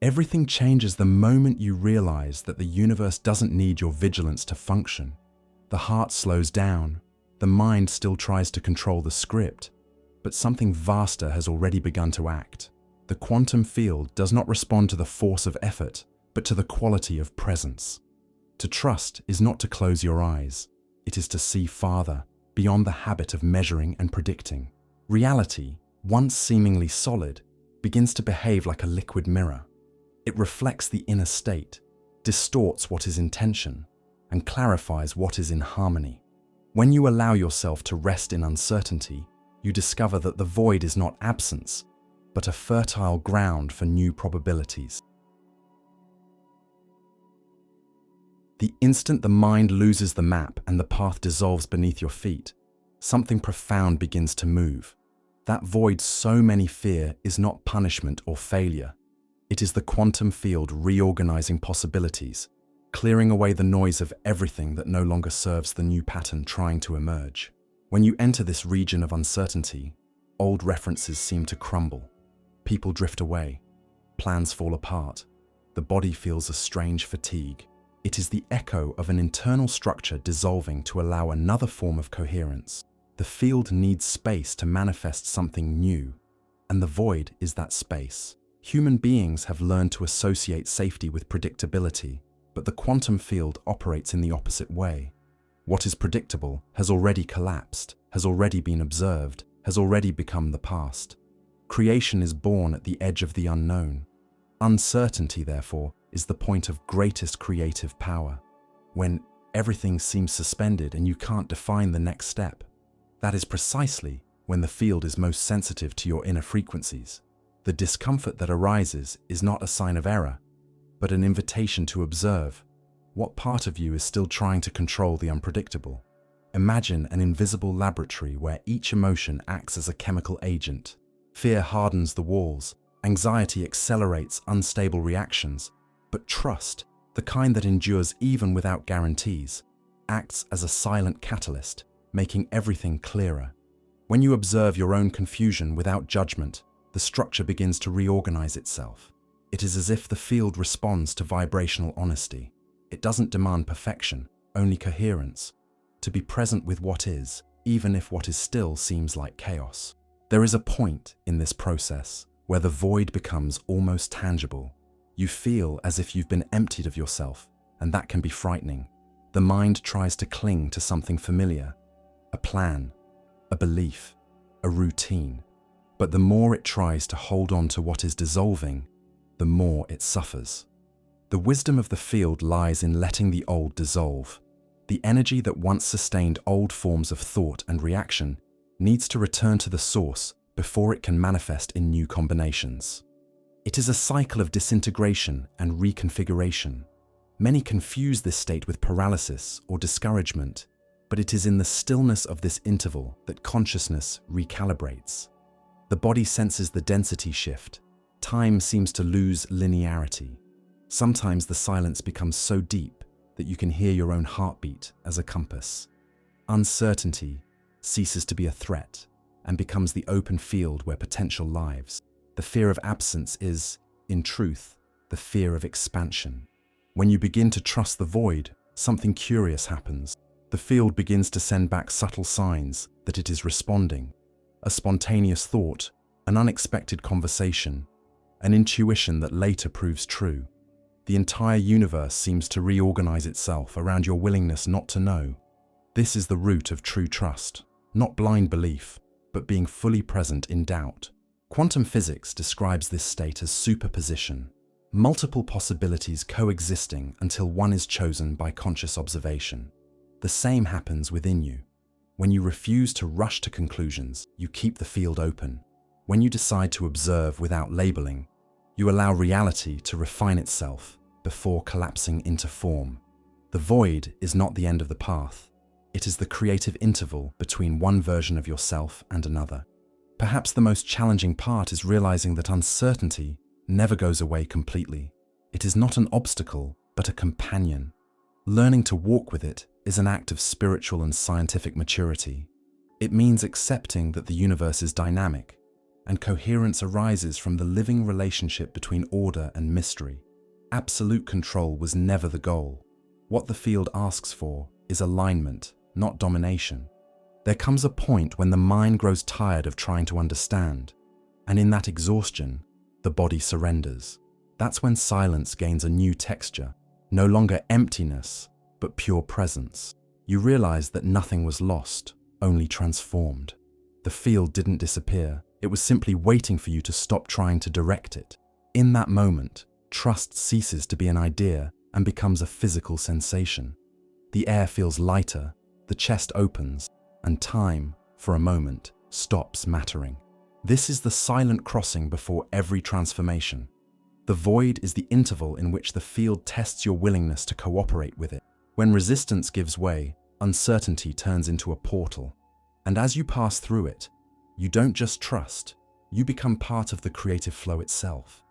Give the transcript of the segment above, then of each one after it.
Everything changes the moment you realize that the universe doesn't need your vigilance to function. The heart slows down, the mind still tries to control the script, but something vaster has already begun to act. The quantum field does not respond to the force of effort, but to the quality of presence. To trust is not to close your eyes, it is to see farther, beyond the habit of measuring and predicting. Reality, once seemingly solid, begins to behave like a liquid mirror. It reflects the inner state, distorts what is intention, and clarifies what is in harmony. When you allow yourself to rest in uncertainty, you discover that the void is not absence, but a fertile ground for new probabilities. The instant the mind loses the map and the path dissolves beneath your feet, something profound begins to move. That void so many fear is not punishment or failure. It is the quantum field reorganizing possibilities, clearing away the noise of everything that no longer serves the new pattern trying to emerge. When you enter this region of uncertainty, old references seem to crumble. People drift away. Plans fall apart. The body feels a strange fatigue. It is the echo of an internal structure dissolving to allow another form of coherence. The field needs space to manifest something new, and the void is that space. Human beings have learned to associate safety with predictability, but the quantum field operates in the opposite way. What is predictable has already collapsed, has already been observed, has already become the past. Creation is born at the edge of the unknown. Uncertainty, therefore, is the point of greatest creative power. When everything seems suspended and you can't define the next step, that is precisely when the field is most sensitive to your inner frequencies. The discomfort that arises is not a sign of error, but an invitation to observe what part of you is still trying to control the unpredictable. Imagine an invisible laboratory where each emotion acts as a chemical agent. Fear hardens the walls, anxiety accelerates unstable reactions, but trust, the kind that endures even without guarantees, acts as a silent catalyst, making everything clearer. When you observe your own confusion without judgment, the structure begins to reorganize itself. It is as if the field responds to vibrational honesty. It doesn't demand perfection, only coherence. To be present with what is, even if what is still seems like chaos. There is a point in this process where the void becomes almost tangible. You feel as if you've been emptied of yourself, and that can be frightening. The mind tries to cling to something familiar, a plan, a belief, a routine. But the more it tries to hold on to what is dissolving, the more it suffers. The wisdom of the field lies in letting the old dissolve. The energy that once sustained old forms of thought and reaction needs to return to the source before it can manifest in new combinations. It is a cycle of disintegration and reconfiguration. Many confuse this state with paralysis or discouragement, but it is in the stillness of this interval that consciousness recalibrates. The body senses the density shift. Time seems to lose linearity. Sometimes the silence becomes so deep that you can hear your own heartbeat as a compass. Uncertainty ceases to be a threat and becomes the open field where potential lives. The fear of absence is, in truth, the fear of expansion. When you begin to trust the void, something curious happens. The field begins to send back subtle signs that it is responding. A spontaneous thought, an unexpected conversation, an intuition that later proves true. The entire universe seems to reorganize itself around your willingness not to know. This is the root of true trust, not blind belief, but being fully present in doubt. Quantum physics describes this state as superposition, multiple possibilities coexisting until one is chosen by conscious observation. The same happens within you. When you refuse to rush to conclusions, you keep the field open. When you decide to observe without labeling, you allow reality to refine itself before collapsing into form. The void is not the end of the path. It is the creative interval between one version of yourself and another. Perhaps the most challenging part is realizing that uncertainty never goes away completely. It is not an obstacle, but a companion. Learning to walk with it is an act of spiritual and scientific maturity. It means accepting that the universe is dynamic, and coherence arises from the living relationship between order and mystery. Absolute control was never the goal. What the field asks for is alignment, not domination. There comes a point when the mind grows tired of trying to understand, and in that exhaustion, the body surrenders. That's when silence gains a new texture, no longer emptiness, but pure presence. You realize that nothing was lost, only transformed. The field didn't disappear, it was simply waiting for you to stop trying to direct it. In that moment, trust ceases to be an idea and becomes a physical sensation. The air feels lighter, the chest opens, and time, for a moment, stops mattering. This is the silent crossing before every transformation. The void is the interval in which the field tests your willingness to cooperate with it. When resistance gives way, uncertainty turns into a portal. And as you pass through it, you don't just trust, you become part of the creative flow itself.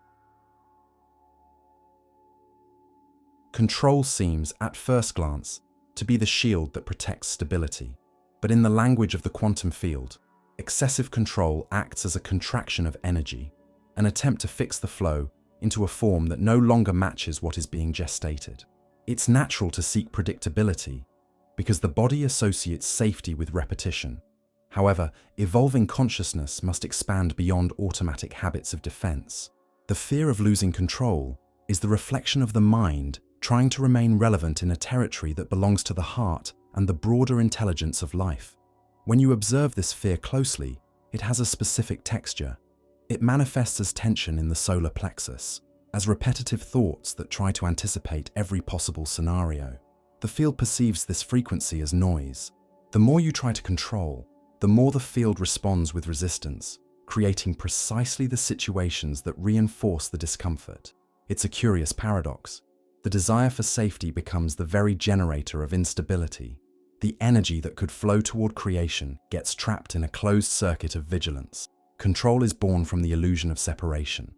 Control seems, at first glance, to be the shield that protects stability. But in the language of the quantum field, excessive control acts as a contraction of energy, an attempt to fix the flow into a form that no longer matches what is being gestated. It's natural to seek predictability, because the body associates safety with repetition. However, evolving consciousness must expand beyond automatic habits of defense. The fear of losing control is the reflection of the mind trying to remain relevant in a territory that belongs to the heart and the broader intelligence of life. When you observe this fear closely, it has a specific texture. It manifests as tension in the solar plexus, as repetitive thoughts that try to anticipate every possible scenario. The field perceives this frequency as noise. The more you try to control, the more the field responds with resistance, creating precisely the situations that reinforce the discomfort. It's a curious paradox. The desire for safety becomes the very generator of instability. The energy that could flow toward creation gets trapped in a closed circuit of vigilance. Control is born from the illusion of separation,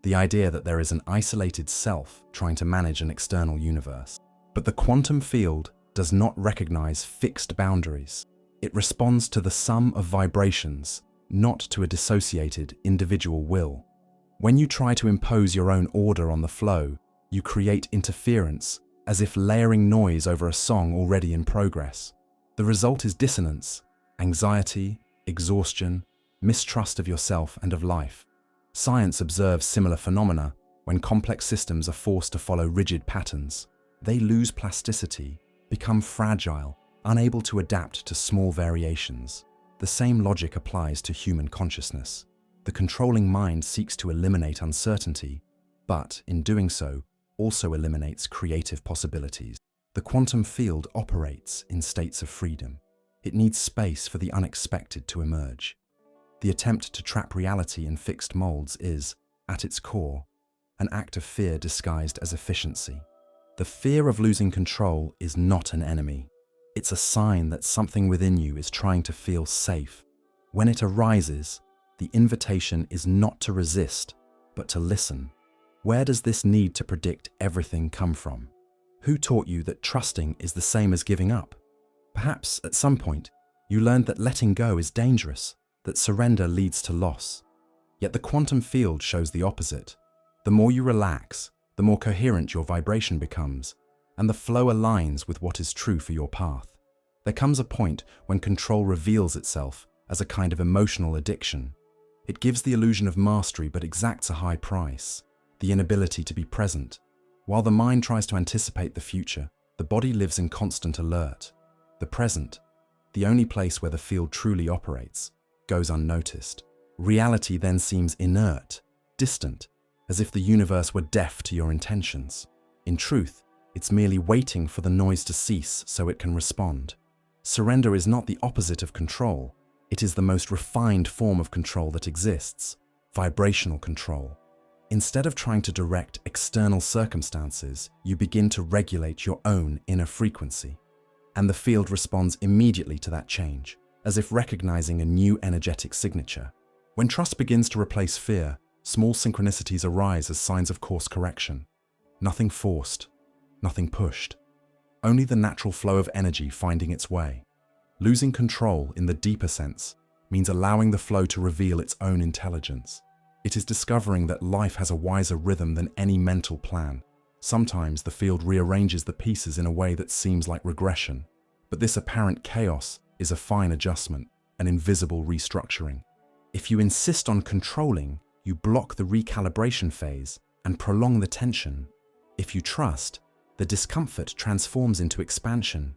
the idea that there is an isolated self trying to manage an external universe. But the quantum field does not recognize fixed boundaries. It responds to the sum of vibrations, not to a dissociated individual will. When you try to impose your own order on the flow, you create interference, as if layering noise over a song already in progress. The result is dissonance, anxiety, exhaustion, mistrust of yourself and of life. Science observes similar phenomena when complex systems are forced to follow rigid patterns. They lose plasticity, become fragile, unable to adapt to small variations. The same logic applies to human consciousness. The controlling mind seeks to eliminate uncertainty, but in doing so, also eliminates creative possibilities. The quantum field operates in states of freedom. It needs space for the unexpected to emerge. The attempt to trap reality in fixed molds is, at its core, an act of fear disguised as efficiency. The fear of losing control is not an enemy. It's a sign that something within you is trying to feel safe. When it arises, the invitation is not to resist, but to listen. Where does this need to predict everything come from? Who taught you that trusting is the same as giving up? Perhaps, at some point, you learned that letting go is dangerous, that surrender leads to loss. Yet the quantum field shows the opposite. The more you relax, the more coherent your vibration becomes, and the flow aligns with what is true for your path. There comes a point when control reveals itself as a kind of emotional addiction. It gives the illusion of mastery but exacts a high price, the inability to be present. While the mind tries to anticipate the future, the body lives in constant alert. The present, the only place where the field truly operates, goes unnoticed. Reality then seems inert, distant, as if the universe were deaf to your intentions. In truth, it's merely waiting for the noise to cease so it can respond. Surrender is not the opposite of control. It is the most refined form of control that exists, vibrational control. Instead of trying to direct external circumstances, you begin to regulate your own inner frequency. And the field responds immediately to that change, as if recognizing a new energetic signature. When trust begins to replace fear, small synchronicities arise as signs of course correction. Nothing forced, nothing pushed. Only the natural flow of energy finding its way. Losing control, in the deeper sense, means allowing the flow to reveal its own intelligence. It is discovering that life has a wiser rhythm than any mental plan. Sometimes the field rearranges the pieces in a way that seems like regression, but this apparent chaos is a fine adjustment, an invisible restructuring. If you insist on controlling, you block the recalibration phase and prolong the tension. If you trust, the discomfort transforms into expansion.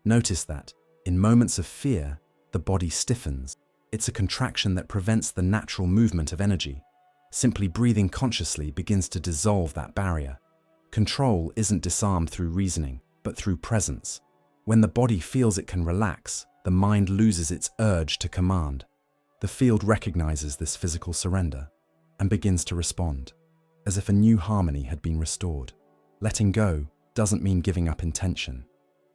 Notice that, in moments of fear, the body stiffens. It's a contraction that prevents the natural movement of energy. Simply breathing consciously begins to dissolve that barrier. Control isn't disarmed through reasoning, but through presence. When the body feels it can relax, the mind loses its urge to command. The field recognizes this physical surrender and begins to respond, as if a new harmony had been restored. Letting go doesn't mean giving up intention.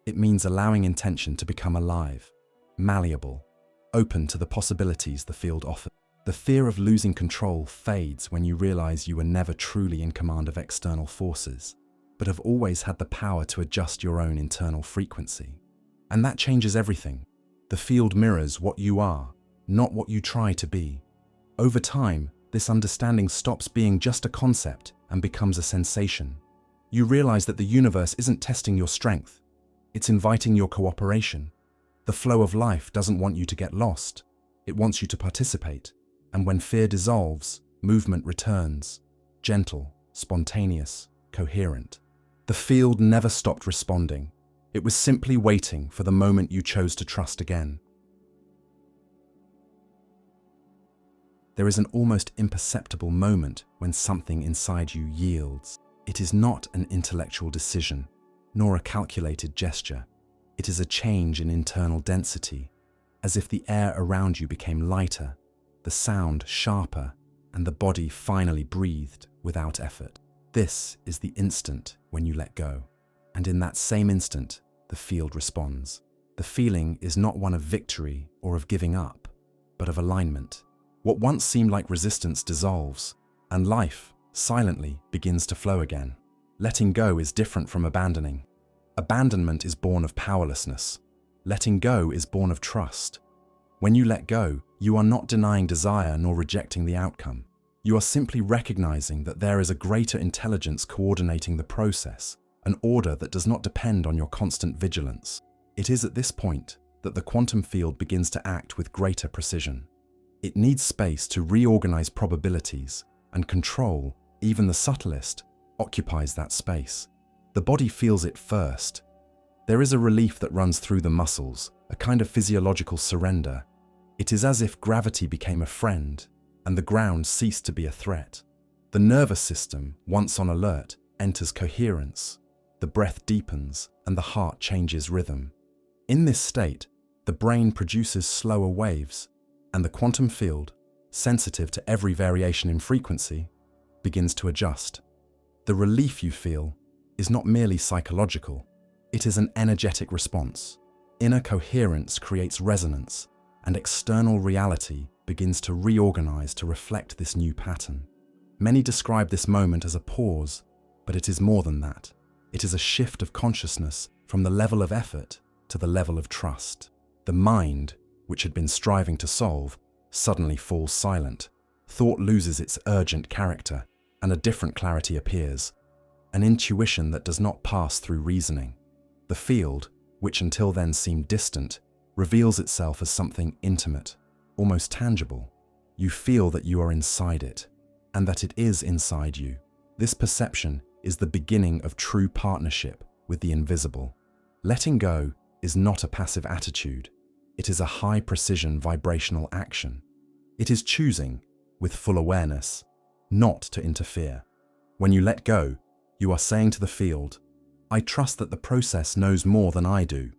It means allowing intention to become alive, malleable, open to the possibilities the field offers. The fear of losing control fades when you realize you were never truly in command of external forces, but have always had the power to adjust your own internal frequency. And that changes everything. The field mirrors what you are, not what you try to be. Over time, this understanding stops being just a concept and becomes a sensation. You realize that the universe isn't testing your strength, it's inviting your cooperation. The flow of life doesn't want you to get lost, it wants you to participate. And when fear dissolves, movement returns, gentle, spontaneous, coherent. The field never stopped responding. It was simply waiting for the moment you chose to trust again. There is an almost imperceptible moment when something inside you yields. It is not an intellectual decision, nor a calculated gesture. It is a change in internal density, as if the air around you became lighter, the sound sharper, and the body finally breathed without effort. This is the instant when you let go. And in that same instant, the field responds. The feeling is not one of victory or of giving up, but of alignment. What once seemed like resistance dissolves, and life, silently, begins to flow again. Letting go is different from abandoning. Abandonment is born of powerlessness. Letting go is born of trust. When you let go, you are not denying desire nor rejecting the outcome. You are simply recognizing that there is a greater intelligence coordinating the process, an order that does not depend on your constant vigilance. It is at this point that the quantum field begins to act with greater precision. It needs space to reorganize probabilities, and control, even the subtlest, occupies that space. The body feels it first. There is a relief that runs through the muscles, a kind of physiological surrender. It is as if gravity became a friend, and the ground ceased to be a threat. The nervous system, once on alert, enters coherence. The breath deepens, and the heart changes rhythm. In this state, the brain produces slower waves, and the quantum field, sensitive to every variation in frequency, begins to adjust. The relief you feel is not merely psychological, it is an energetic response. Inner coherence creates resonance, and external reality begins to reorganize to reflect this new pattern. Many describe this moment as a pause, but it is more than that. It is a shift of consciousness from the level of effort to the level of trust. The mind, which had been striving to solve, suddenly falls silent. Thought loses its urgent character, and a different clarity appears, an intuition that does not pass through reasoning. The field, which until then seemed distant, reveals itself as something intimate, almost tangible. You feel that you are inside it, and that it is inside you. This perception is the beginning of true partnership with the invisible. Letting go is not a passive attitude. It is a high-precision vibrational action. It is choosing, with full awareness, not to interfere. When you let go, you are saying to the field, I trust that the process knows more than I do.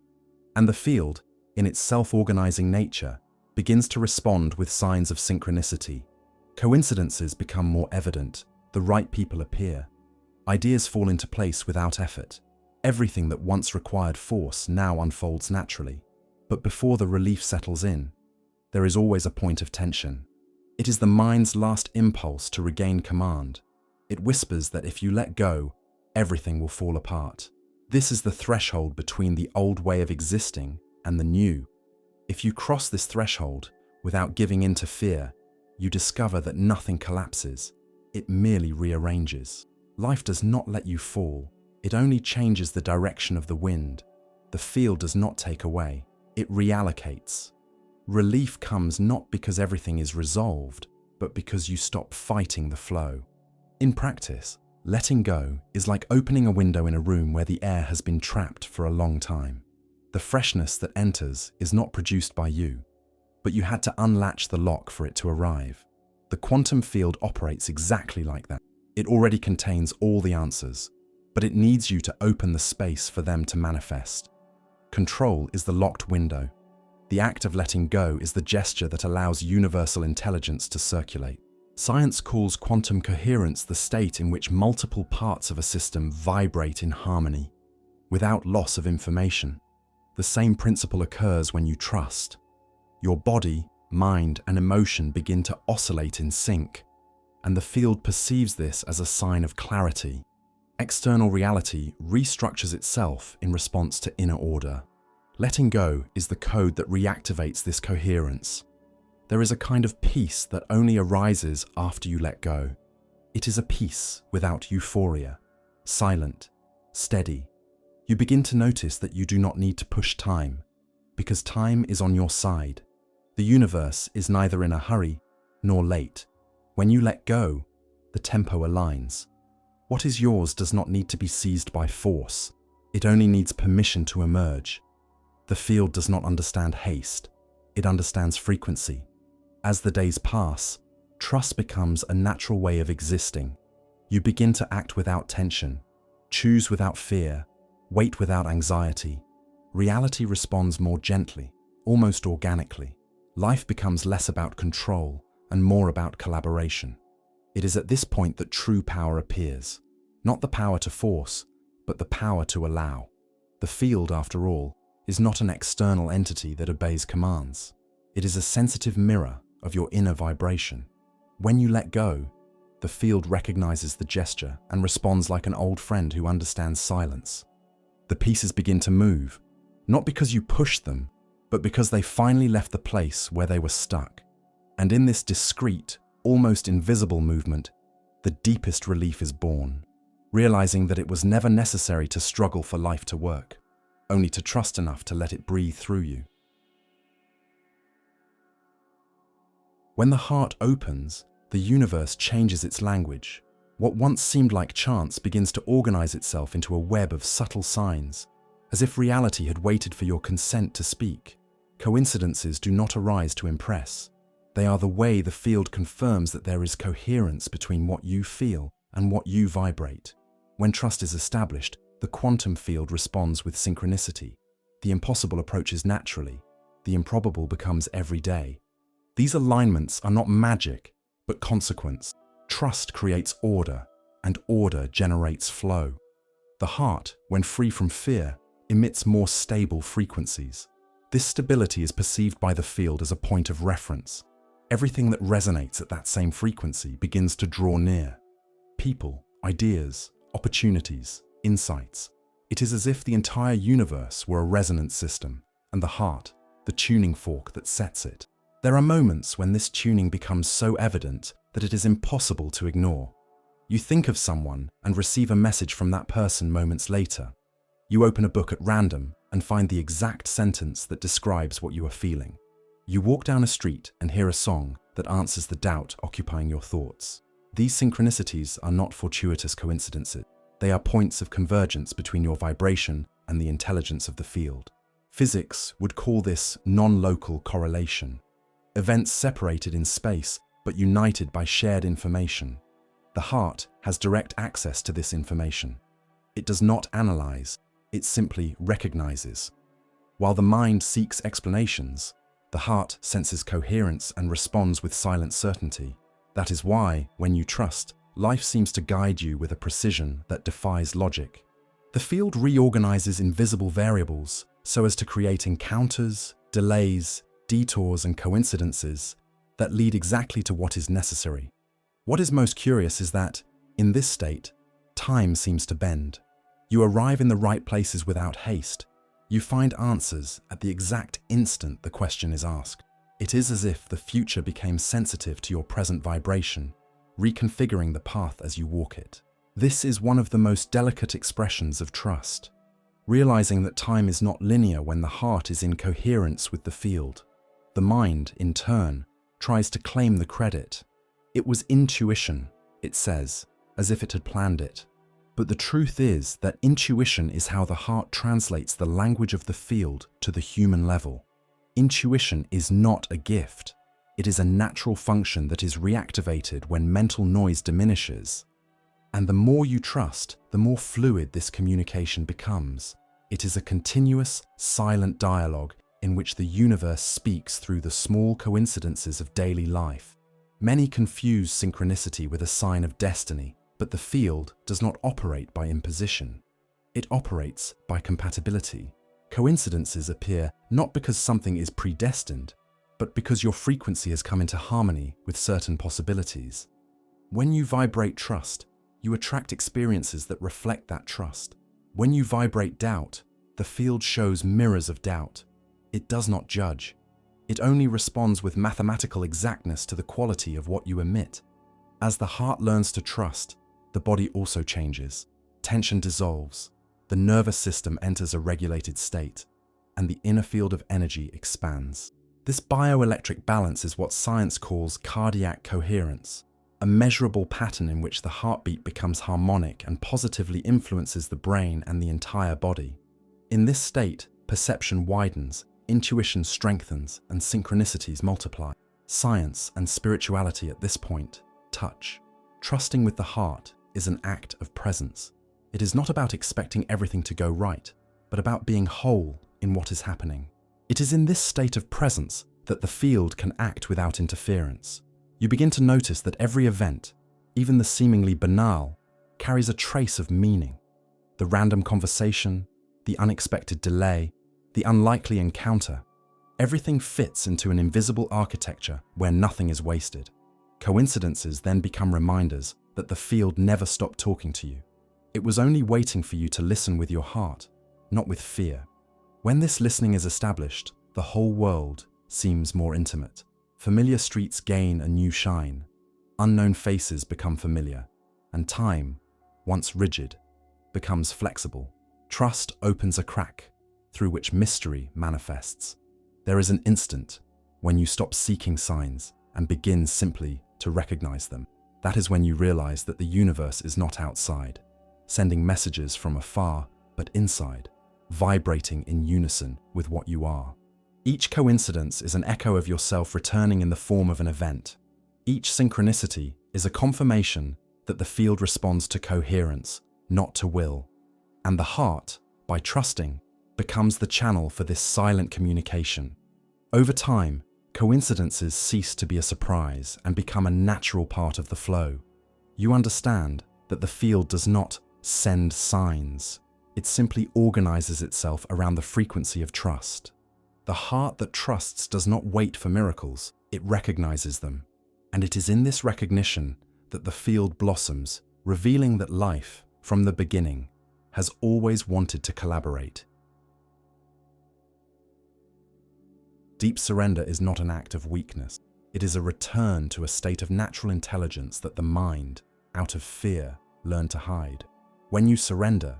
And the field, in its self-organizing nature, begins to respond with signs of synchronicity. Coincidences become more evident, the right people appear. Ideas fall into place without effort. Everything that once required force now unfolds naturally. But before the relief settles in, there is always a point of tension. It is the mind's last impulse to regain command. It whispers that if you let go, everything will fall apart. This is the threshold between the old way of existing and the new. If you cross this threshold, Without giving in to fear, you discover that nothing collapses. It merely rearranges. Life does not let you fall. It only changes the direction of the wind. The field does not take away. It reallocates. Relief comes not because everything is resolved, but because you stop fighting the flow. In practice, letting go is like opening a window in a room where the air has been trapped for a long time. The freshness that enters is not produced by you, but you had to unlatch the lock for it to arrive. The quantum field operates exactly like that. It already contains all the answers, but it needs you to open the space for them to manifest. Control is the locked window. The act of letting go is the gesture that allows universal intelligence to circulate. Science calls quantum coherence the state in which multiple parts of a system vibrate in harmony, without loss of information. The same principle occurs when you trust. Your body, mind, and emotion begin to oscillate in sync, and the field perceives this as a sign of clarity. External reality restructures itself in response to inner order. Letting go is the code that reactivates this coherence. There is a kind of peace that only arises after you let go. It is a peace without euphoria, silent, steady. You begin to notice that you do not need to push time, because time is on your side. The universe is neither in a hurry nor late. When you let go, the tempo aligns. What is yours does not need to be seized by force. It only needs permission to emerge. The field does not understand haste. It understands frequency. As the days pass, trust becomes a natural way of existing. You begin to act without tension, choose without fear, wait without anxiety. Reality responds more gently, almost organically. Life becomes less about control and more about collaboration. It is at this point that true power appears. Not the power to force, but the power to allow. The field, after all, is not an external entity that obeys commands. It is a sensitive mirror of your inner vibration. When you let go, the field recognizes the gesture and responds like an old friend who understands silence. The pieces begin to move, not because you pushed them, but because they finally left the place where they were stuck. And in this discreet, almost invisible movement, the deepest relief is born, realizing that it was never necessary to struggle for life to work, only to trust enough to let it breathe through you. When the heart opens, the universe changes its language. What once seemed like chance begins to organize itself into a web of subtle signs, as if reality had waited for your consent to speak. Coincidences do not arise to impress. They are the way the field confirms that there is coherence between what you feel and what you vibrate. When trust is established, the quantum field responds with synchronicity. The impossible approaches naturally. The improbable becomes everyday. These alignments are not magic, but consequence. Trust creates order, and order generates flow. The heart, when free from fear, emits more stable frequencies. This stability is perceived by the field as a point of reference. Everything that resonates at that same frequency begins to draw near. People, ideas, opportunities, insights. It is as if the entire universe were a resonance system, and the heart, the tuning fork that sets it. There are moments when this tuning becomes so evident that it is impossible to ignore. You think of someone and receive a message from that person moments later. You open a book at random and find the exact sentence that describes what you are feeling. You walk down a street and hear a song that answers the doubt occupying your thoughts. These synchronicities are not fortuitous coincidences. They are points of convergence between your vibration and the intelligence of the field. Physics would call this non-local correlation. Events separated in space but united by shared information. The heart has direct access to this information. It does not analyze, it simply recognizes. While the mind seeks explanations, the heart senses coherence and responds with silent certainty. That is why, when you trust, life seems to guide you with a precision that defies logic. The field reorganizes invisible variables so as to create encounters, delays, detours, and coincidences that lead exactly to what is necessary. What is most curious is that, in this state, time seems to bend. You arrive in the right places without haste. You find answers at the exact instant the question is asked. It is as if the future became sensitive to your present vibration, reconfiguring the path as you walk it. This is one of the most delicate expressions of trust, realizing that time is not linear when the heart is in coherence with the field. The mind, in turn, tries to claim the credit. It was intuition, it says, as if it had planned it. But the truth is that intuition is how the heart translates the language of the field to the human level. Intuition is not a gift. It is a natural function that is reactivated when mental noise diminishes. And the more you trust, the more fluid this communication becomes. It is a continuous, silent dialogue in which the universe speaks through the small coincidences of daily life. Many confuse synchronicity with a sign of destiny, but the field does not operate by imposition. It operates by compatibility. Coincidences appear not because something is predestined, but because your frequency has come into harmony with certain possibilities. When you vibrate trust, you attract experiences that reflect that trust. When you vibrate doubt, the field shows mirrors of doubt. It does not judge. It only responds with mathematical exactness to the quality of what you emit. As the heart learns to trust, the body also changes. Tension dissolves. The nervous system enters a regulated state, and the inner field of energy expands. This bioelectric balance is what science calls cardiac coherence, a measurable pattern in which the heartbeat becomes harmonic and positively influences the brain and the entire body. In this state, perception widens, intuition strengthens, and synchronicities multiply. Science and spirituality at this point touch. Trusting with the heart is an act of presence. It is not about expecting everything to go right, but about being whole in what is happening. It is in this state of presence that the field can act without interference. You begin to notice that every event, even the seemingly banal, carries a trace of meaning. The random conversation, the unexpected delay, the unlikely encounter, everything fits into an invisible architecture where nothing is wasted. Coincidences then become reminders that the field never stopped talking to you. It was only waiting for you to listen with your heart, not with fear. When this listening is established, the whole world seems more intimate. Familiar streets gain a new shine. Unknown faces become familiar, and time, once rigid, becomes flexible. Trust opens a crack through which mystery manifests. There is an instant when you stop seeking signs and begin simply to recognize them. That is when you realize that the universe is not outside, sending messages from afar, but inside, vibrating in unison with what you are. Each coincidence is an echo of yourself returning in the form of an event. Each synchronicity is a confirmation that the field responds to coherence, not to will. And the heart, by trusting, becomes the channel for this silent communication. Over time, coincidences cease to be a surprise and become a natural part of the flow. You understand that the field does not send signs. It simply organizes itself around the frequency of trust. The heart that trusts does not wait for miracles, it recognizes them. And it is in this recognition that the field blossoms, revealing that life, from the beginning, has always wanted to collaborate. Deep surrender is not an act of weakness. It is a return to a state of natural intelligence that the mind, out of fear, learned to hide. When you surrender,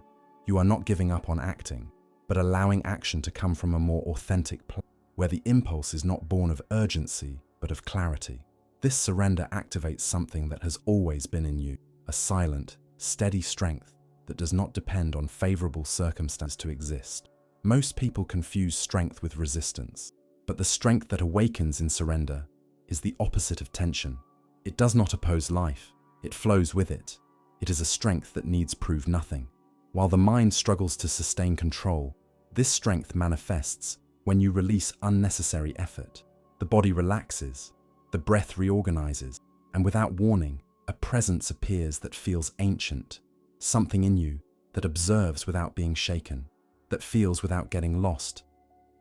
you are not giving up on acting, but allowing action to come from a more authentic place, where the impulse is not born of urgency, but of clarity. This surrender activates something that has always been in you, a silent, steady strength that does not depend on favorable circumstances to exist. Most people confuse strength with resistance, but the strength that awakens in surrender is the opposite of tension. It does not oppose life, it flows with it. It is a strength that needs prove nothing. While the mind struggles to sustain control, this strength manifests when you release unnecessary effort. The body relaxes, the breath reorganizes, and without warning, a presence appears that feels ancient, something in you that observes without being shaken, that feels without getting lost,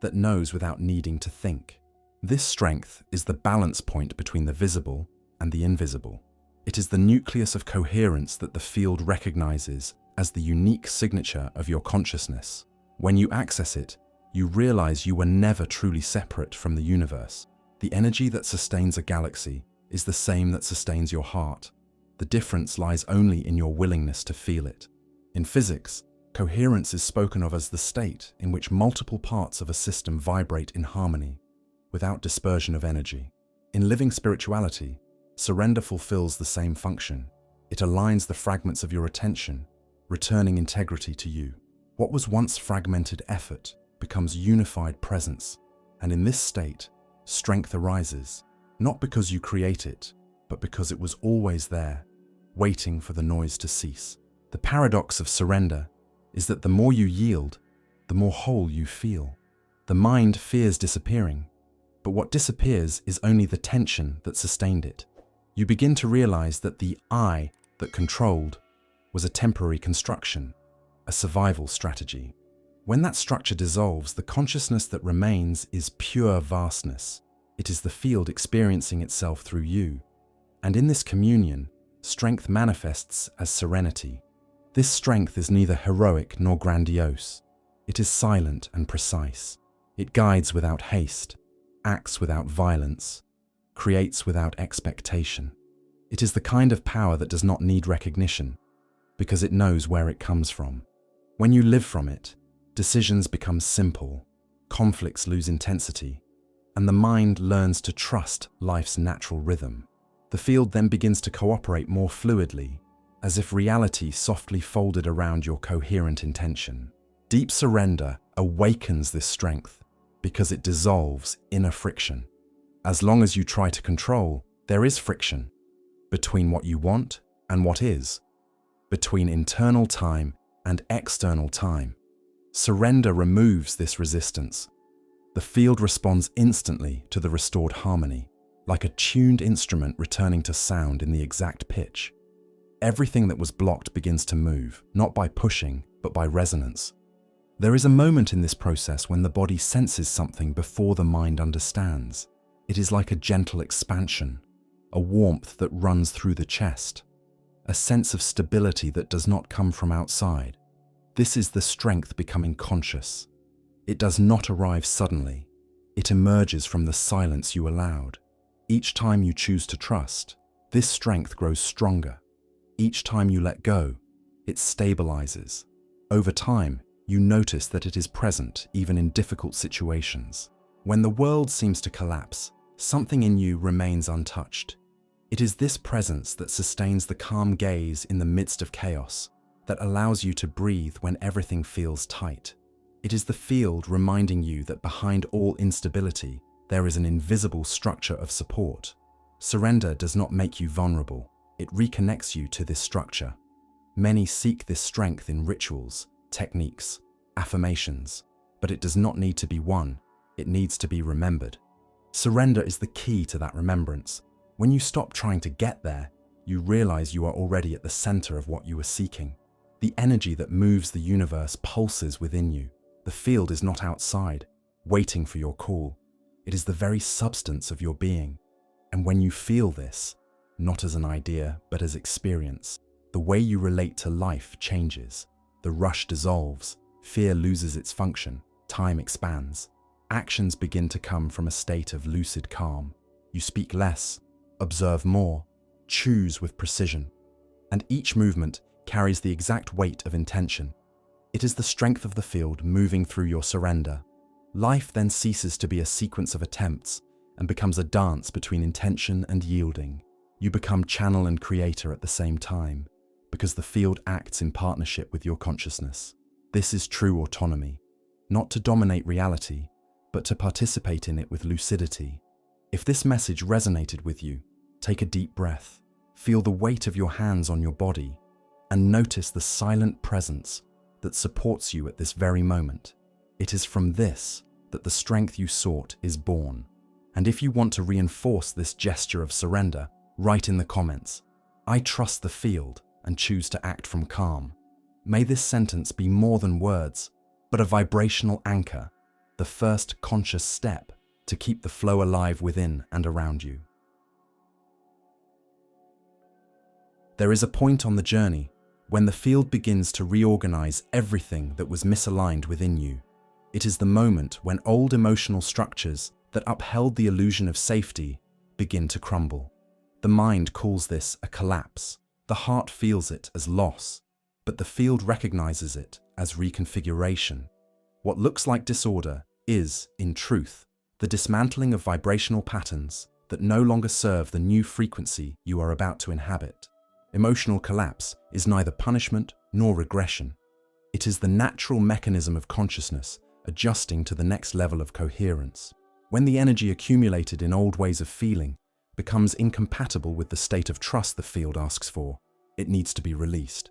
that knows without needing to think. This strength is the balance point between the visible and the invisible. It is the nucleus of coherence that the field recognizes as the unique signature of your consciousness. When you access it, you realize you were never truly separate from the universe. The energy that sustains a galaxy is the same that sustains your heart. The difference lies only in your willingness to feel it. In physics, coherence is spoken of as the state in which multiple parts of a system vibrate in harmony, without dispersion of energy. In living spirituality, surrender fulfills the same function. It aligns the fragments of your attention, returning integrity to you. What was once fragmented effort becomes unified presence, and in this state, strength arises, not because you create it, but because it was always there, waiting for the noise to cease. The paradox of surrender is that the more you yield, the more whole you feel. The mind fears disappearing, but what disappears is only the tension that sustained it. You begin to realize that the I that controlled was a temporary construction, a survival strategy. When that structure dissolves, the consciousness that remains is pure vastness. It is the field experiencing itself through you. And in this communion, strength manifests as serenity. This strength is neither heroic nor grandiose. It is silent and precise. It guides without haste, acts without violence, creates without expectation. It is the kind of power that does not need recognition, because it knows where it comes from. When you live from it, decisions become simple, conflicts lose intensity, and the mind learns to trust life's natural rhythm. The field then begins to cooperate more fluidly, as if reality softly folded around your coherent intention. Deep surrender awakens this strength because it dissolves inner friction. As long as you try to control, there is friction between what you want and what is, between internal time and external time. Surrender removes this resistance. The field responds instantly to the restored harmony, like a tuned instrument returning to sound in the exact pitch. Everything that was blocked begins to move, not by pushing, but by resonance. There is a moment in this process when the body senses something before the mind understands. It is like a gentle expansion, a warmth that runs through the chest, a sense of stability that does not come from outside. This is the strength becoming conscious. It does not arrive suddenly. It emerges from the silence you allowed. Each time you choose to trust, this strength grows stronger. Each time you let go, it stabilizes. Over time, you notice that it is present even in difficult situations. When the world seems to collapse, something in you remains untouched. It is this presence that sustains the calm gaze in the midst of chaos, that allows you to breathe when everything feels tight. It is the field reminding you that behind all instability, there is an invisible structure of support. Surrender does not make you vulnerable. It reconnects you to this structure. Many seek this strength in rituals, techniques, affirmations, but it does not need to be won. It needs to be remembered. Surrender is the key to that remembrance. When you stop trying to get there, you realize you are already at the center of what you are seeking. The energy that moves the universe pulses within you. The field is not outside, waiting for your call. It is the very substance of your being. And when you feel this, not as an idea, but as experience, the way you relate to life changes. The rush dissolves, fear loses its function, time expands. Actions begin to come from a state of lucid calm. You speak less, observe more, choose with precision. And each movement carries the exact weight of intention. It is the strength of the field moving through your surrender. Life then ceases to be a sequence of attempts and becomes a dance between intention and yielding. You become channel and creator at the same time, because the field acts in partnership with your consciousness. This is true autonomy, not to dominate reality, but to participate in it with lucidity. If this message resonated with you, take a deep breath, feel the weight of your hands on your body, and notice the silent presence that supports you at this very moment. It is from this that the strength you sought is born. And if you want to reinforce this gesture of surrender, write in the comments, "I trust the field and choose to act from calm." May this sentence be more than words, but a vibrational anchor, the first conscious step to keep the flow alive within and around you. There is a point on the journey when the field begins to reorganize everything that was misaligned within you. It is the moment when old emotional structures that upheld the illusion of safety begin to crumble. The mind calls this a collapse. The heart feels it as loss, but the field recognizes it as reconfiguration. What looks like disorder is, in truth, the dismantling of vibrational patterns that no longer serve the new frequency you are about to inhabit. Emotional collapse is neither punishment nor regression. It is the natural mechanism of consciousness adjusting to the next level of coherence. When the energy accumulated in old ways of feeling becomes incompatible with the state of trust the field asks for, it needs to be released.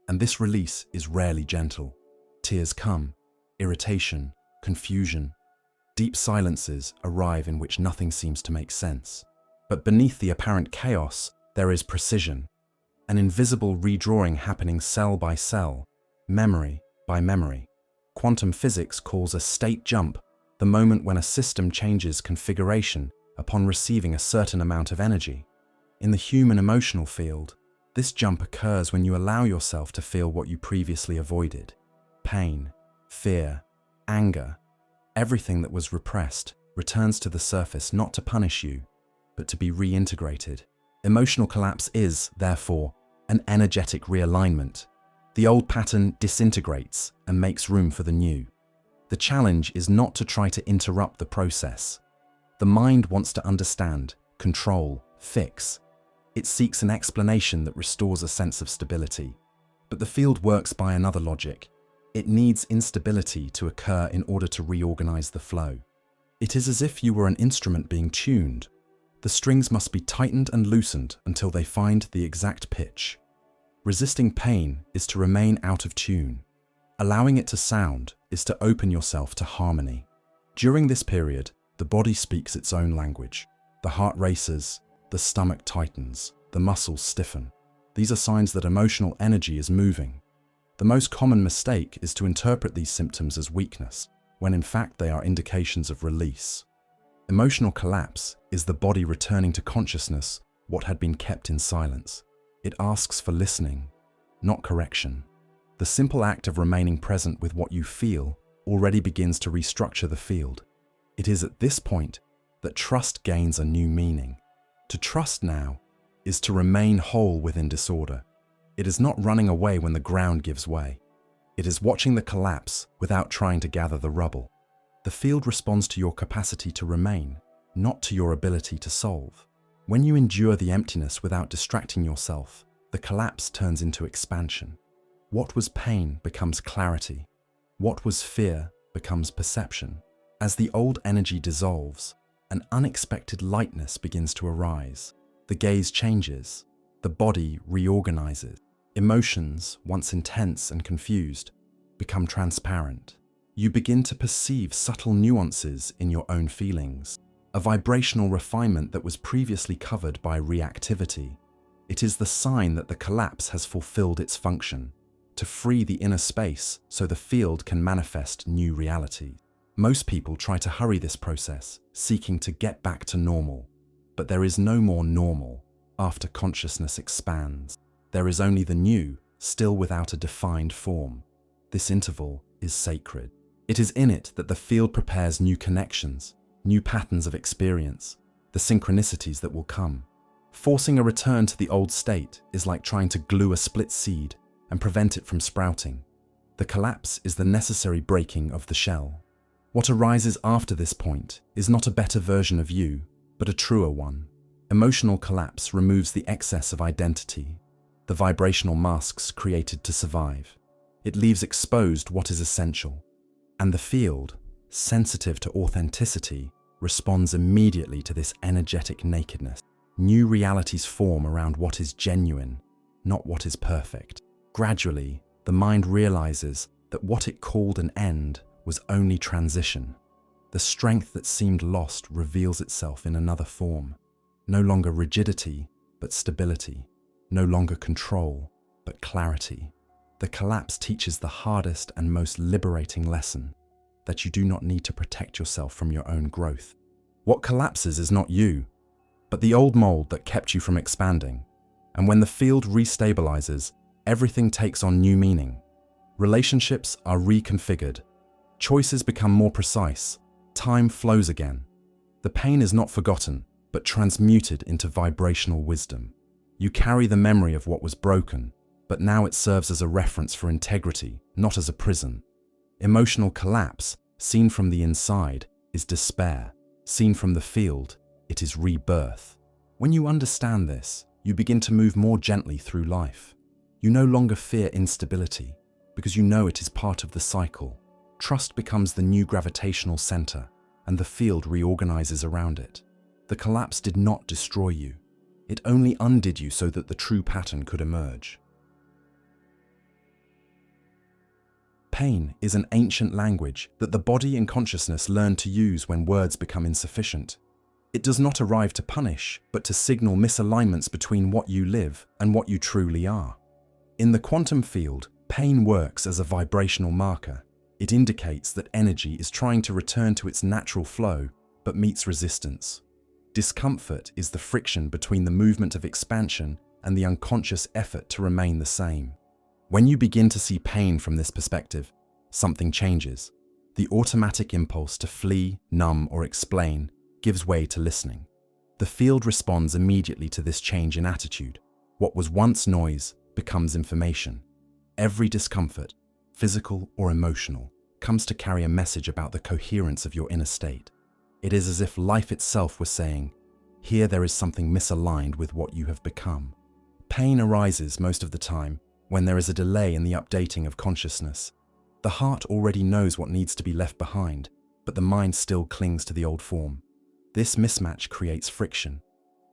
And this release is rarely gentle. Tears come, irritation, confusion. Deep silences arrive in which nothing seems to make sense. But beneath the apparent chaos, there is precision, an invisible redrawing happening cell by cell, memory by memory. Quantum physics calls a state jump the moment when a system changes configuration upon receiving a certain amount of energy. In the human emotional field, this jump occurs when you allow yourself to feel what you previously avoided. Pain, fear, anger, everything that was repressed returns to the surface not to punish you, but to be reintegrated. Emotional collapse is, therefore, an energetic realignment. The old pattern disintegrates and makes room for the new. The challenge is not to try to interrupt the process. The mind wants to understand, control, fix. It seeks an explanation that restores a sense of stability. But the field works by another logic. It needs instability to occur in order to reorganize the flow. It is as if you were an instrument being tuned. The strings must be tightened and loosened until they find the exact pitch. Resisting pain is to remain out of tune. Allowing it to sound is to open yourself to harmony. During this period, the body speaks its own language. The heart races, the stomach tightens, the muscles stiffen. These are signs that emotional energy is moving. The most common mistake is to interpret these symptoms as weakness, when in fact they are indications of release. Emotional collapse is the body returning to consciousness what had been kept in silence. It asks for listening, not correction. The simple act of remaining present with what you feel already begins to restructure the field. It is at this point that trust gains a new meaning. To trust now is to remain whole within disorder. It is not running away when the ground gives way. It is watching the collapse without trying to gather the rubble. The field responds to your capacity to remain, not to your ability to solve. When you endure the emptiness without distracting yourself, the collapse turns into expansion. What was pain becomes clarity. What was fear becomes perception. As the old energy dissolves, an unexpected lightness begins to arise. The gaze changes. The body reorganizes. Emotions, once intense and confused, become transparent. You begin to perceive subtle nuances in your own feelings, a vibrational refinement that was previously covered by reactivity. It is the sign that the collapse has fulfilled its function, to free the inner space so the field can manifest new reality. Most people try to hurry this process, seeking to get back to normal. But there is no more normal after consciousness expands. There is only the new, still without a defined form. This interval is sacred. It is in it that the field prepares new connections, new patterns of experience, the synchronicities that will come. Forcing a return to the old state is like trying to glue a split seed and prevent it from sprouting. The collapse is the necessary breaking of the shell. What arises after this point is not a better version of you, but a truer one. Emotional collapse removes the excess of identity, the vibrational masks created to survive. It leaves exposed what is essential. And the field, sensitive to authenticity, responds immediately to this energetic nakedness. New realities form around what is genuine, not what is perfect. Gradually, the mind realizes that what it called an end was only transition. The strength that seemed lost reveals itself in another form. No longer rigidity, but stability. No longer control, but clarity. The collapse teaches the hardest and most liberating lesson, that you do not need to protect yourself from your own growth. What collapses is not you, but the old mold that kept you from expanding. And when the field restabilizes, everything takes on new meaning. Relationships are reconfigured. Choices become more precise. Time flows again. The pain is not forgotten, but transmuted into vibrational wisdom. You carry the memory of what was broken, but now it serves as a reference for integrity, not as a prison. Emotional collapse, seen from the inside, is despair. Seen from the field, it is rebirth. When you understand this, you begin to move more gently through life. You no longer fear instability, because you know it is part of the cycle. Trust becomes the new gravitational center, and the field reorganizes around it. The collapse did not destroy you. It only undid you so that the true pattern could emerge. Pain is an ancient language that the body and consciousness learn to use when words become insufficient. It does not arrive to punish, but to signal misalignments between what you live and what you truly are. In the quantum field, pain works as a vibrational marker. It indicates that energy is trying to return to its natural flow, but meets resistance. Discomfort is the friction between the movement of expansion and the unconscious effort to remain the same. When you begin to see pain from this perspective, something changes. The automatic impulse to flee, numb, or explain gives way to listening. The field responds immediately to this change in attitude. What was once noise becomes information. Every discomfort, physical or emotional, comes to carry a message about the coherence of your inner state. It is as if life itself was saying, "Here there is something misaligned with what you have become." Pain arises most of the time when there is a delay in the updating of consciousness. The heart already knows what needs to be left behind, but the mind still clings to the old form. This mismatch creates friction.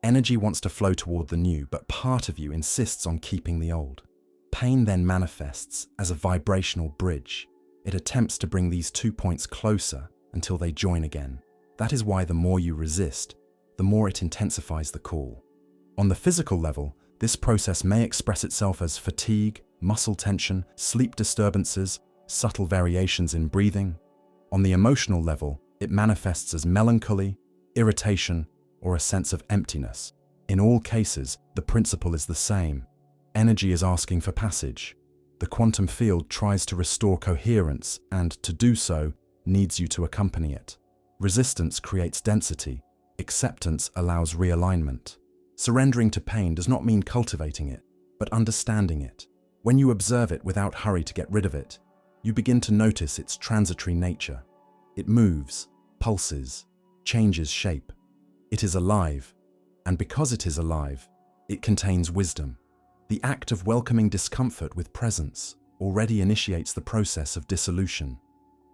Energy wants to flow toward the new, but part of you insists on keeping the old. Pain then manifests as a vibrational bridge. It attempts to bring these 2 points closer until they join again. That is why the more you resist, the more it intensifies the call. On the physical level, this process may express itself as fatigue, muscle tension, sleep disturbances, subtle variations in breathing. On the emotional level, it manifests as melancholy, irritation, or a sense of emptiness. In all cases, the principle is the same. Energy is asking for passage. The quantum field tries to restore coherence and, to do so, needs you to accompany it. Resistance creates density. Acceptance allows realignment. Surrendering to pain does not mean cultivating it, but understanding it. When you observe it without hurry to get rid of it, you begin to notice its transitory nature. It moves, pulses, changes shape. It is alive, and because it is alive, it contains wisdom. The act of welcoming discomfort with presence already initiates the process of dissolution.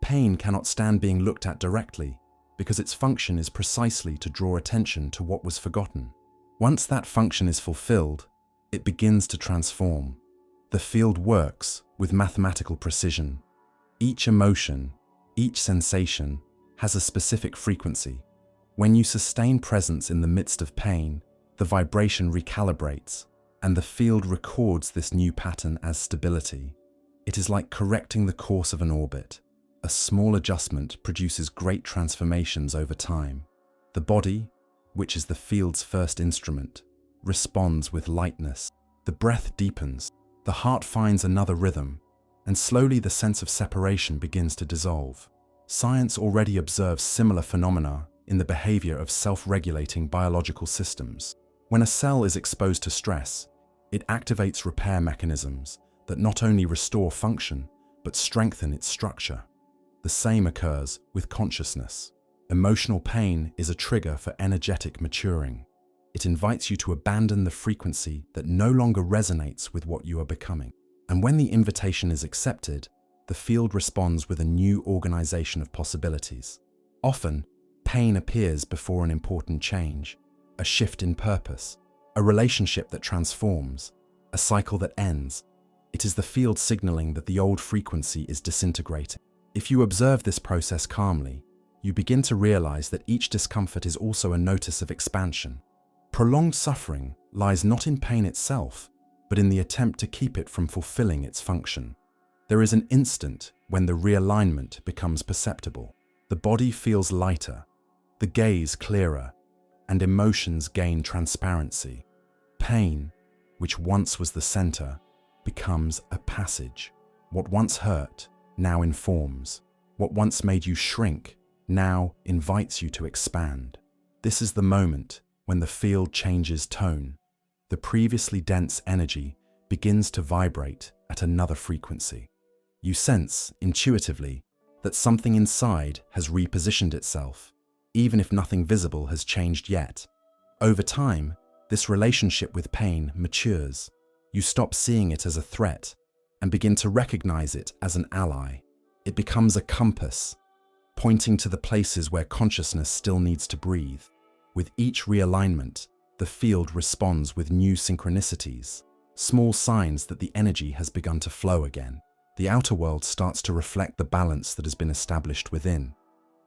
Pain cannot stand being looked at directly, because its function is precisely to draw attention to what was forgotten. Once that function is fulfilled, it begins to transform. The field works with mathematical precision. Each emotion, each sensation, has a specific frequency. When you sustain presence in the midst of pain, the vibration recalibrates, and the field records this new pattern as stability. It is like correcting the course of an orbit. A small adjustment produces great transformations over time. The body, which is the field's first instrument, responds with lightness. The breath deepens, the heart finds another rhythm, and slowly the sense of separation begins to dissolve. Science already observes similar phenomena in the behavior of self-regulating biological systems. When a cell is exposed to stress, it activates repair mechanisms that not only restore function, but strengthen its structure. The same occurs with consciousness. Emotional pain is a trigger for energetic maturing. It invites you to abandon the frequency that no longer resonates with what you are becoming. And when the invitation is accepted, the field responds with a new organization of possibilities. Often, pain appears before an important change, a shift in purpose, a relationship that transforms, a cycle that ends. It is the field signaling that the old frequency is disintegrating. If you observe this process calmly, you begin to realize that each discomfort is also a notice of expansion. Prolonged suffering lies not in pain itself, but in the attempt to keep it from fulfilling its function. There is an instant when the realignment becomes perceptible. The body feels lighter, the gaze clearer, and emotions gain transparency. Pain, which once was the center, becomes a passage. What once hurt now informs. What once made you shrink now invites you to expand. This is the moment when the field changes tone. The previously dense energy begins to vibrate at another frequency. You sense, intuitively, that something inside has repositioned itself, even if nothing visible has changed yet. Over time, this relationship with pain matures. You stop seeing it as a threat and begin to recognize it as an ally. It becomes a compass, pointing to the places where consciousness still needs to breathe. With each realignment, the field responds with new synchronicities, small signs that the energy has begun to flow again. The outer world starts to reflect the balance that has been established within,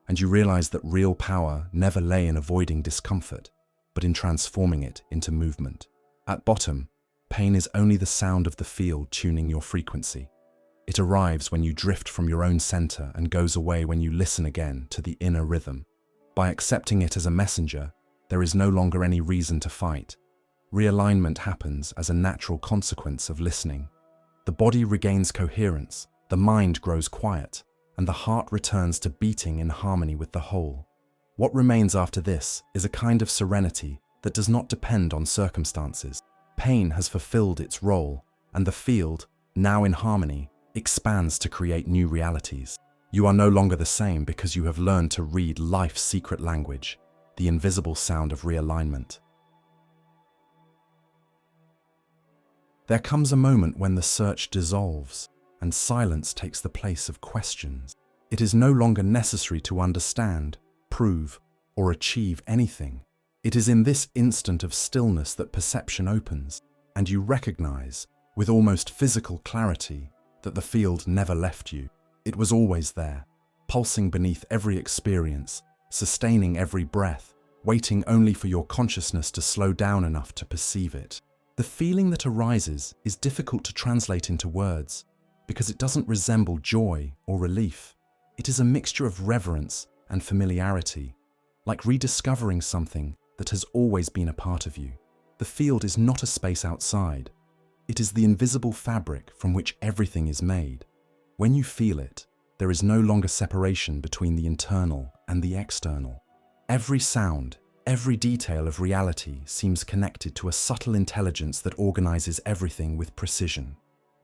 and you realize that real power never lay in avoiding discomfort, but in transforming it into movement. At bottom, pain is only the sound of the field tuning your frequency. It arrives when you drift from your own center and goes away when you listen again to the inner rhythm. By accepting it as a messenger, there is no longer any reason to fight. Realignment happens as a natural consequence of listening. The body regains coherence, the mind grows quiet, and the heart returns to beating in harmony with the whole. What remains after this is a kind of serenity that does not depend on circumstances. Pain has fulfilled its role, and the field, now in harmony, expands to create new realities. You are no longer the same because you have learned to read life's secret language, the invisible sound of realignment. There comes a moment when the search dissolves and silence takes the place of questions. It is no longer necessary to understand, prove, or achieve anything. It is in this instant of stillness that perception opens, and you recognize, with almost physical clarity, that the field never left you. It was always there, pulsing beneath every experience, sustaining every breath, waiting only for your consciousness to slow down enough to perceive it. The feeling that arises is difficult to translate into words because it doesn't resemble joy or relief. It is a mixture of reverence and familiarity, like rediscovering something that has always been a part of you. The field is not a space outside. It is the invisible fabric from which everything is made. When you feel it, there is no longer separation between the internal and the external. Every sound, every detail of reality seems connected to a subtle intelligence that organizes everything with precision.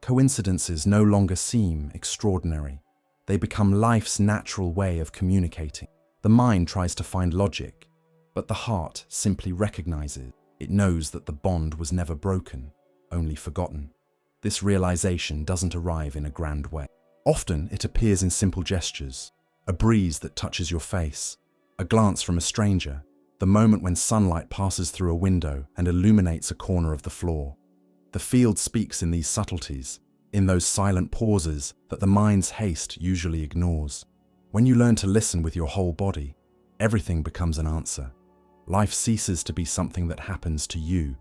Coincidences no longer seem extraordinary. They become life's natural way of communicating. The mind tries to find logic, but the heart simply recognizes. It knows that the bond was never broken, only forgotten. This realization doesn't arrive in a grand way. Often it appears in simple gestures, a breeze that touches your face, a glance from a stranger, the moment when sunlight passes through a window and illuminates a corner of the floor. The field speaks in these subtleties, in those silent pauses that the mind's haste usually ignores. When you learn to listen with your whole body, everything becomes an answer. Life ceases to be something that happens to you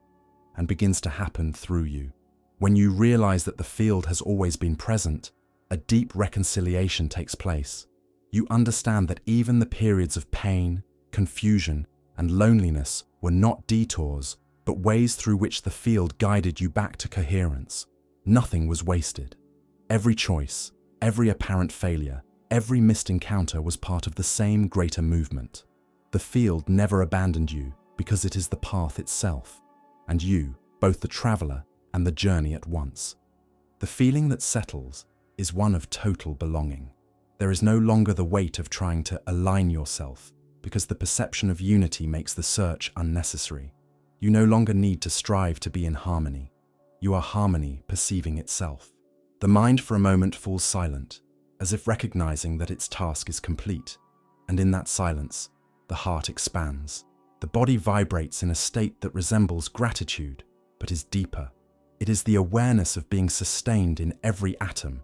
and begins to happen through you. When you realize that the field has always been present, a deep reconciliation takes place. You understand that even the periods of pain, confusion, and loneliness were not detours, but ways through which the field guided you back to coherence. Nothing was wasted. Every choice, every apparent failure, every missed encounter was part of the same greater movement. The field never abandoned you because it is the path itself, and you, both the traveler and the journey at once. The feeling that settles is one of total belonging. There is no longer the weight of trying to align yourself because the perception of unity makes the search unnecessary. You no longer need to strive to be in harmony. You are harmony perceiving itself. The mind for a moment falls silent, as if recognizing that its task is complete, and in that silence, the heart expands. The body vibrates in a state that resembles gratitude, but is deeper. It is the awareness of being sustained in every atom,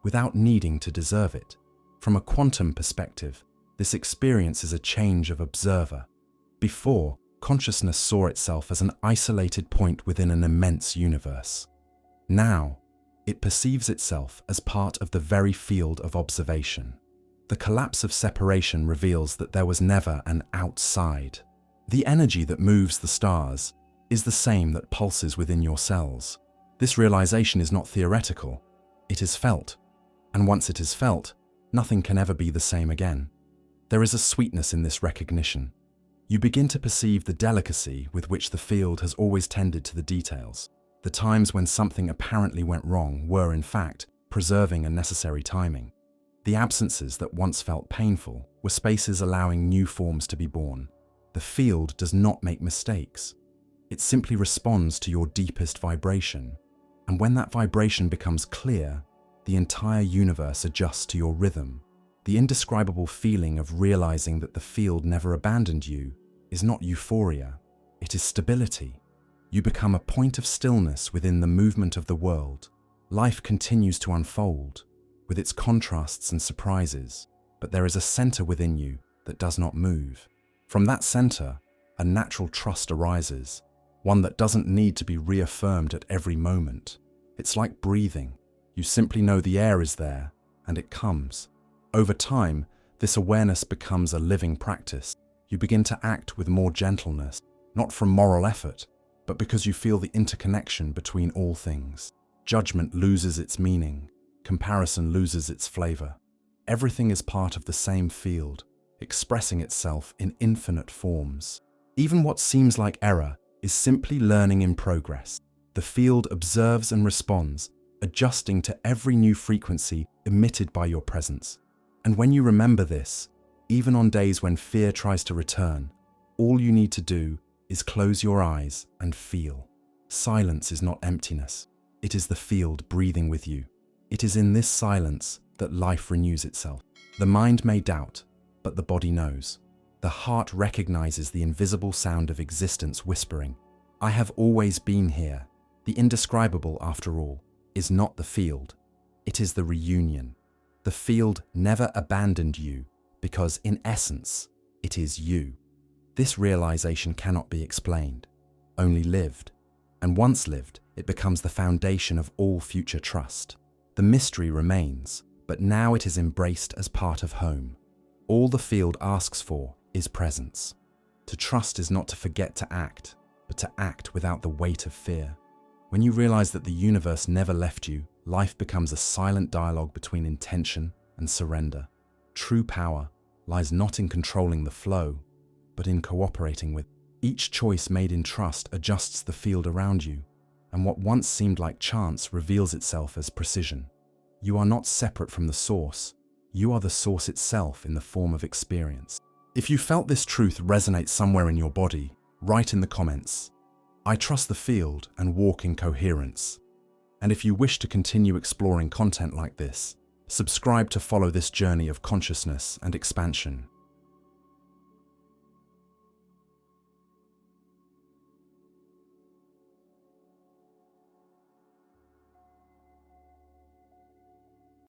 without needing to deserve it. From a quantum perspective, this experience is a change of observer. Before, consciousness saw itself as an isolated point within an immense universe. Now, it perceives itself as part of the very field of observation. The collapse of separation reveals that there was never an outside. The energy that moves the stars is the same that pulses within your cells. This realization is not theoretical, it is felt. And once it is felt, nothing can ever be the same again. There is a sweetness in this recognition, You begin to perceive the delicacy with which the field has always tended to the details. The times when something apparently went wrong were, in fact, preserving a necessary timing. The absences that once felt painful were spaces allowing new forms to be born. The field does not make mistakes. It simply responds to your deepest vibration. And when that vibration becomes clear, the entire universe adjusts to your rhythm. The indescribable feeling of realizing that the field never abandoned you is not euphoria, it is stability. You become a point of stillness within the movement of the world. Life continues to unfold, with its contrasts and surprises, but there is a center within you that does not move. From that center, a natural trust arises, one that doesn't need to be reaffirmed at every moment. It's like breathing. You simply know the air is there, and it comes. Over time, this awareness becomes a living practice. You begin to act with more gentleness, not from moral effort, but because you feel the interconnection between all things. Judgment loses its meaning. Comparison loses its flavor. Everything is part of the same field, expressing itself in infinite forms. Even what seems like error is simply learning in progress. The field observes and responds, adjusting to every new frequency emitted by your presence. And when you remember this, even on days when fear tries to return, all you need to do is close your eyes and feel. Silence is not emptiness. It is the field breathing with you. It is in this silence that life renews itself. The mind may doubt, but the body knows. The heart recognizes the invisible sound of existence whispering, "I have always been here." The indescribable, after all, is not the field. It is the reunion. The field never abandoned you because, in essence, it is you. This realization cannot be explained, only lived. And once lived, it becomes the foundation of all future trust. The mystery remains, but now it is embraced as part of home. All the field asks for is presence. To trust is not to forget to act, but to act without the weight of fear. When you realize that the universe never left you, life becomes a silent dialogue between intention and surrender. True power lies not in controlling the flow, but in cooperating with. Each choice made in trust adjusts the field around you, and what once seemed like chance reveals itself as precision. You are not separate from the source. You are the source itself in the form of experience. If you felt this truth resonate somewhere in your body, write in the comments, "I trust the field and walk in coherence." And if you wish to continue exploring content like this, subscribe to follow this journey of consciousness and expansion.